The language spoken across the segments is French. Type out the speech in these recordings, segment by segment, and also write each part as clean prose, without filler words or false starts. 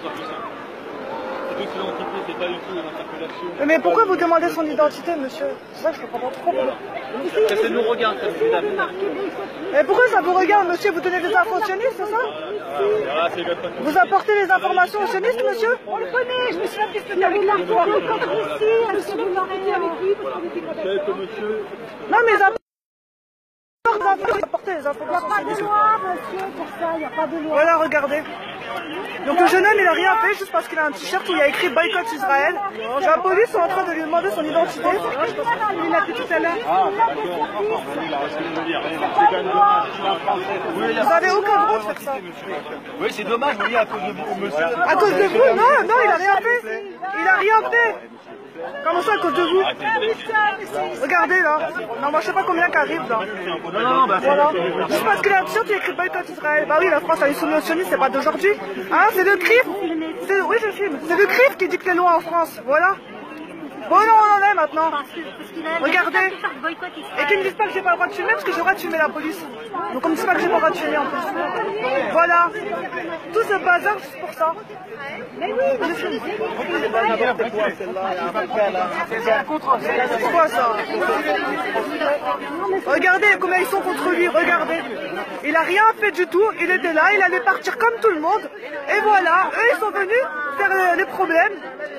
sera plus simple. C'est juste l'identité, c'est pas du tout une interpellation. Mais pourquoi vous demandez son identité, monsieur? C'est ça que je comprends pas trop. Ça nous regarde, ça nous regarde. Et pourquoi ça vous regarde, monsieur? Vous donnez des infos aux sionistes, c'est ça? Vous apportez les informations aux sionistes, monsieur? On le connaît, je me suis appelé ce avec l'artois. Non, mais apportez les informations. Il n'y a pas de loi, monsieur, pour ça, il n'y a pas de loi. Voilà, regardez. Donc le jeune homme, il a rien fait juste parce qu'il a un t-shirt où il y a écrit boycott Israël. La police est en train de lui demander son identité. Il l'a fait tout à l'heure. Vous avez aucun droit de faire ça. Oui, c'est dommage, mais à cause de vous, monsieur. À cause de vous? Non, non, il a rien fait. Il a rien fait. Comment ça à cause de vous? Regardez là. Non, moi je sais pas combien qui arrive là. Non, bah voilà. Juste parce qu'il a un t-shirt, il y a écrit boycott Israël. Bah oui, la France a une soumise sioniste, c'est pas d'aujourd'hui. Hein, c'est le CRIF. Oui, je filme. C'est le CRIF qui dicte les lois en France. Voilà. Bon, non, on en est maintenant. Regardez. Et qu'ils me disent pas que j'ai pas le droit de filmer parce que j'ai le droit de filmer la police. Donc on me dit pas que j'ai pas le droit de filmer en plus. Voilà. Tout ce bazar c'est pour ça. Mais oui, c'est quoi ça? Regardez combien ils sont contre lui, regardez. Il a rien fait du tout, il était là, il allait partir comme tout le monde. Et voilà, eux ils sont venus faire les problèmes.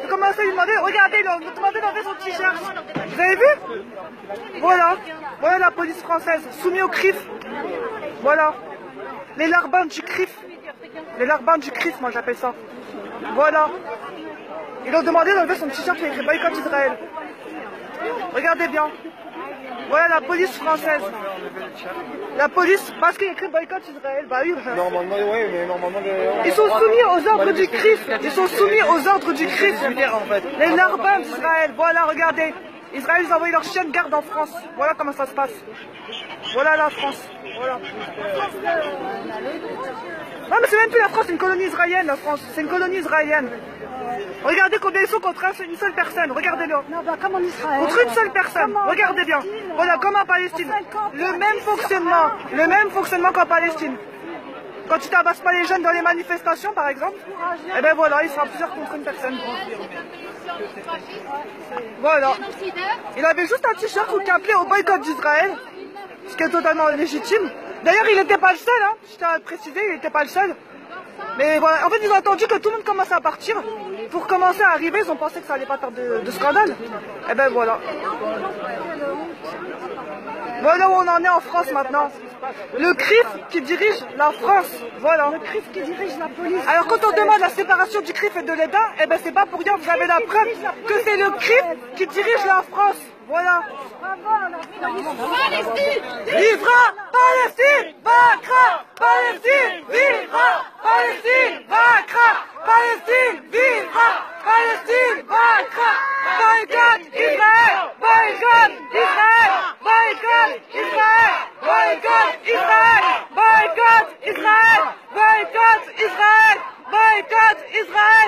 Ils commençaient à lui demander, regardez, ils lui ont demandé d'enlever son t-shirt. Vous avez vu? Voilà, voilà la police française, soumise au CRIF. Voilà, les larbins du CRIF. Les larbins du CRIF, moi j'appelle ça. Voilà. Ils ont demandé d'enlever son t-shirt qui a écrit boycott Israël. Regardez bien. Voilà la police française. La police, parce qu'il y a écrit boycott Israël, bah oui. Normalement, oui, mais normalement... Ils sont soumis aux ordres du CRIF. Ils sont soumis aux ordres du CRIF. Les larbins d'Israël, voilà, regardez. Israël, ils ont envoyé leur chien de garde en France. Voilà comment ça se passe. Voilà la France. Voilà. Non mais c'est même plus la France, c'est une colonie israélienne la France. C'est une colonie israélienne. Regardez combien ils sont contre une seule personne. Regardez-le. Non, bah, comme en Israël. Contre une seule personne. Regardez bien. Voilà, comme en Palestine. Le même fonctionnement qu'en Palestine. Quand tu tabasses pas les jeunes dans les manifestations, par exemple, eh ben voilà, il sera plusieurs contre une personne. Voilà. Il avait juste un t-shirt qui appelait au boycott d'Israël, ce qui est totalement légitime. D'ailleurs, il n'était pas le seul, hein. Je tiens à le préciser, il n'était pas le seul. Mais voilà, en fait, ils ont attendu que tout le monde commence à partir. Pour commencer à arriver, ils ont pensé que ça allait pas faire de scandale. Et ben voilà. Voilà où on en est en France maintenant. Le CRIF qui dirige la France. Voilà. Le CRIF qui dirige la police. Alors quand on demande la séparation du CRIF et de l'État, eh ben c'est pas pour rien, vous avez la preuve que c'est le CRIF qui dirige la France. Voilà. Palestine! Vivra Palestine! Vaincra Palestine! Vivra Palestine! Vaincra Palestine! Vivra Palestine! Vaincra! Boycott Israël! Boycott Israël! Boycott Israël! Boycott Israël! Boycott Israël! Boycott Israël! Boycott Israël!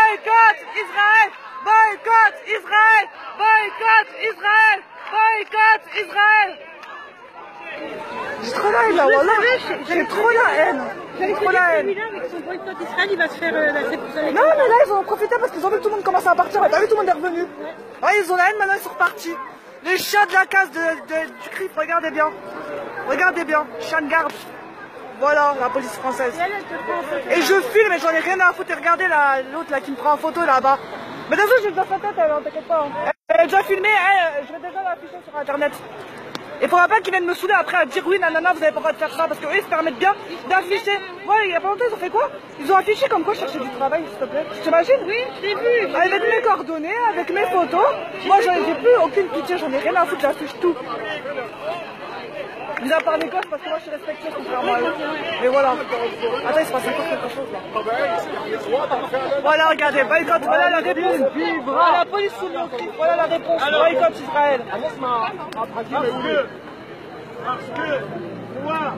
Boycott Israël! Boycott Israël! Boycott Israël! Boycott Israël! J'ai trop la haine là, voilà. J'ai trop la haine. J'ai trop la haine. Avec son boycott Israël, il va se faire Non, mais là, ils ont profité parce qu'ils ont vu que tout le monde commençait à partir. Et t'as vu, tout le monde est revenu. Ouais, ils ont la haine, maintenant ils sont repartis. Les chiens de la case du CRIF, regardez bien. Regardez bien, chiens de garde. Voilà, la police française. Et je filme et j'en ai rien à foutre. Et regardez l'autre là qui me prend en photo là-bas. Mais de toute façon, j'ai déjà sa tête, elle, t'inquiète pas. Elle est déjà filmée, je vais déjà l'afficher sur internet. Et faudra pas qu'ils viennent me saouler après à dire oui, nanana, vous avez pas le droit de faire ça, parce qu'eux ils se permettent bien d'afficher. Ouais, il y a pas longtemps, ils ont fait quoi? Ils ont affiché comme quoi je cherchais du travail, s'il te plaît. T'imagines? Oui, j'ai vu. Avec mes coordonnées, avec mes photos. Moi, j'ai plus aucune pitié, j'en ai rien à foutre, j'affiche tout. Mis à part les gosses, parce que moi je suis respectueuse contrairement à eux. Mais voilà. Attends, il se passe encore quelque chose là. Voilà, regardez, boycott, voilà la réponse. Voilà, la police sous le CRIF, voilà la réponse. Boycott Israël. Parce que moi,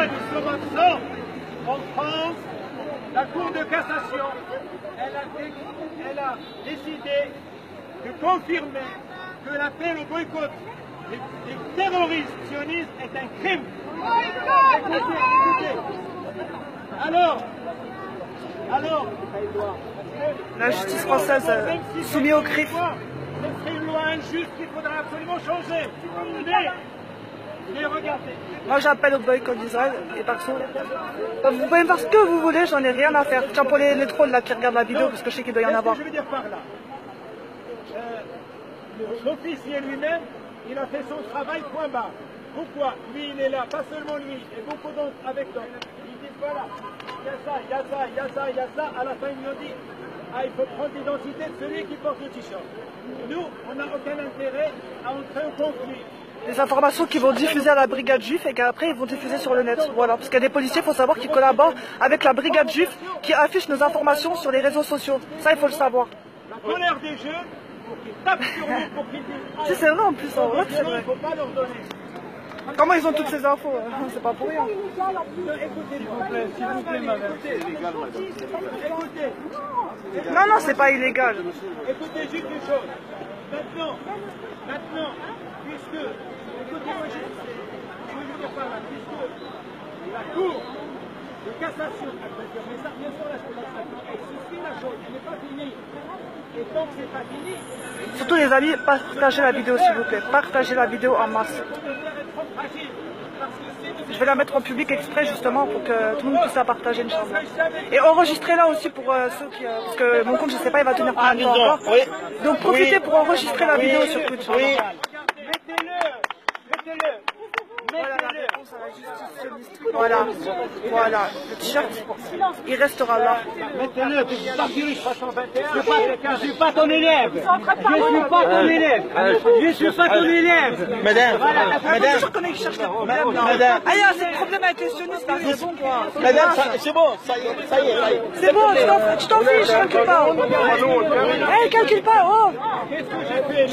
nous sommes ensemble en France, la Cour de cassation, elle a décidé de confirmer que l'appel au boycott des terroristes sionistes est un crime. Écoutez. Alors, La justice française soumise au CRIF. ce serait une loi injuste qu'il faudra absolument changer. Mais regardez. Moi j'appelle au boycott d'Israël et perso. Vous pouvez me faire ce que vous voulez, j'en ai rien à faire. Tiens, pour les trolls là qui regardent la vidéo, parce que je sais qu'il doit y en avoir. Je veux dire par là. L'officier lui-même, il a fait son travail point barre. Pourquoi? Lui il est là, pas seulement lui, et beaucoup d'autres avec d'autres. Ils disent voilà, il y a ça, il y a ça, il y a ça, il y a ça. À la fin ils nous disent, ah il faut prendre l'identité de celui qui porte le t-shirt. Nous, on n'a aucun intérêt à entrer en conflit. Des informations qui vont diffuser à la brigade juive et qu'après ils vont diffuser sur le net. Voilà, parce qu'il y a des policiers, il faut savoir, qui collaborent avec la brigade juive qui affiche nos informations sur les réseaux sociaux. Ça, il faut le savoir. La colère des jeunes, pour qu'ils tapent sur nous, pour qu'ils disent... Si c'est vrai en plus, en vrai, c'est il vrai. ne faut pas leur donner. Comment ils ont toutes ces infos? C'est pas pour rien. Écoutez, s'il vous plaît, madame. Écoutez. Non, non, c'est pas illégal. Écoutez juste une chose. Maintenant, puisque, écoutez-moi juste, je veux dire par là, puisque la Cour de cassation a confirmé ça, bien sûr la chose, elle suffit la chose, elle n'est pas finie. Et tant que c'est pas fini, Surtout les amis, partagez la vidéo s'il vous plaît. Partagez la vidéo en masse. Je vais la mettre en public exprès justement pour que tout le monde puisse la partager, Inch'Allah. Et enregistrez-la aussi pour ceux qui... parce que mon compte, je sais pas, il va tenir combien de temps encore. Donc profitez pour enregistrer la vidéo sur Twitch. mettez-le. Voilà la réponse à la justice sioniste. Voilà. Le t-shirt, il restera là. Mettez-le, que je suis pas ton élève. Je suis pas ton élève. Je suis pas ton élève. Madame, je connais qui cherche les problèmes. Madame. Ah, il y a ces problèmes avec les sionistes, t'as raison quoi. Madame, c'est bon, ça y est. C'est bon, tu t'en fiches, calcule pas. Hey, calcule pas, oh. Tu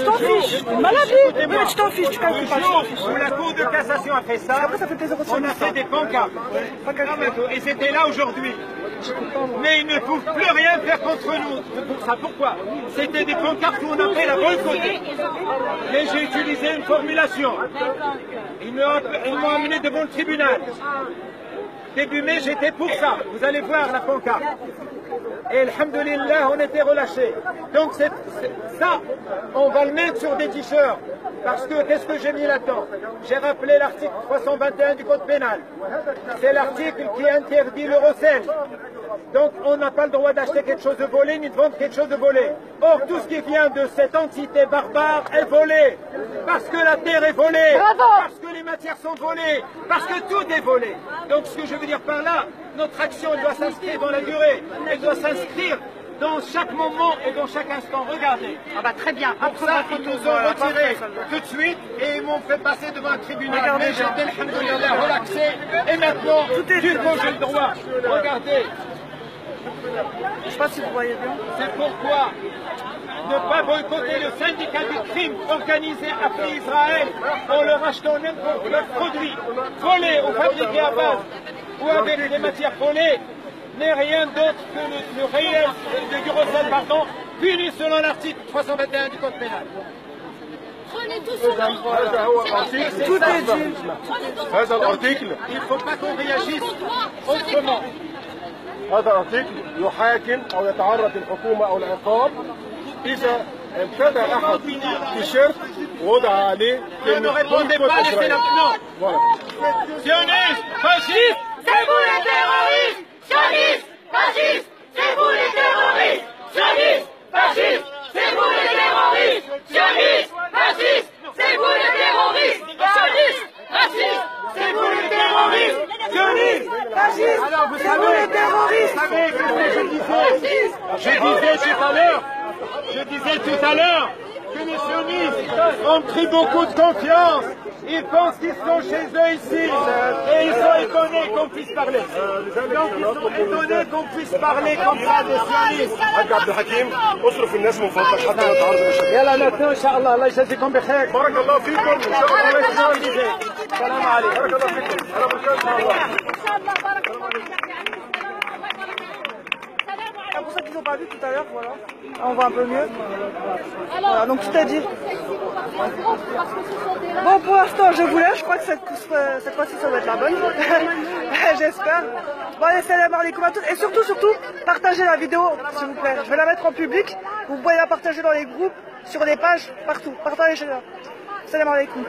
t'en fiches. Maladie. Oui, mais tu t'en fiches, tu calcules pas, tu t'en fiches. Où la Cour de cassation a fait ça, Après, ça fait plaisir aussi. on a fait des pancartes. Et c'était là aujourd'hui. Mais ils ne peuvent plus rien faire contre nous. Pour ça, pourquoi? C'était des pancartes où on appelle à boycotter. Mais j'ai utilisé une formulation. Ils m'ont amené devant le tribunal. Début mai, j'étais pour ça. Vous allez voir la pancarte. Et alhamdoulilah, on était relâchés. Donc ça, on va le mettre sur des t-shirts. Parce que, qu'est-ce que j'ai mis là-dedans? J'ai rappelé l'article 321 du Code pénal. C'est l'article qui interdit le recel. Donc on n'a pas le droit d'acheter quelque chose de volé, ni de vendre quelque chose de volé. Or, tout ce qui vient de cette entité barbare est volé. Parce que la terre est volée. Parce que les matières sont volées. Parce que tout est volé. Donc ce que je veux dire par là, notre action doit s'inscrire dans la durée. Elle doit s'inscrire dans chaque moment et dans chaque instant. Regardez. Ah bah très bien. Pour ça, ils nous ont retiré tout de suite et ils m'ont fait passer devant un tribunal. Mais j'étais, alhamdoulilah, relaxé. Et maintenant, du coup, j'ai le droit. Regardez. Je sais pas si vous voyez bien. C'est pourquoi ne pas boycotter le syndicat du crime organisé appelé Israël en leur achetant n'importe quel produit volé ou fabriqué à base ou avec des matières volées n'est rien d'autre que le réel du recel, puni selon l'article 321 du Code pénal. Prenez tout sur Tout est dit. Il ne faut pas qu'on réagisse autrement. هذا الارتيكل يحاكم او يتعرض الحكومه او العقاب اذا ابتدى احد تيشيرت ووضع عليه Ne répondez pas, laissez-la. Non. Sionistes, fascistes, c'est vous les terroristes. Sionistes, fascistes, c'est vous les terroristes. Sionistes, fascistes, c'est vous les terroristes. Sionistes, fascistes, c'est vous les terroristes. Sionistes, fascistes, c'est vous les terroristes. Sionistes, fascistes, c'est vous les terroristes. Vous savez ce que je disais tout à l'heure que les sionistes ont pris beaucoup de confiance. Ils pensent qu'ils sont chez eux ici. Et ils sont étonnés qu'on puisse parler. Donc ils sont étonnés qu'on puisse parler comme ça des sionistes. حاج عبد الحكيم اصرف الناس من فضلك حتى نتعرض للمشاكل. يلا نتنو ان شاء الله. الله يجزيكم بخير. بارك الله فيكم ان شاء الله. السلام عليكم. بارك الله فيكم. على بركات ان شاء الله. C'est pour ça qu'ils n'ont pas vu tout à l'heure, voilà. On voit un peu mieux. Voilà, donc tout est dit. Bon, pour l'instant, je vous laisse. Je crois que cette fois-ci, ça va être la bonne. J'espère. Bon allez, salam alaikum à tous. Et surtout, partagez la vidéo, s'il vous plaît. Je vais la mettre en public. Vous pouvez la partager dans les groupes, sur les pages, partout. Partagez-la. Salam alaikum.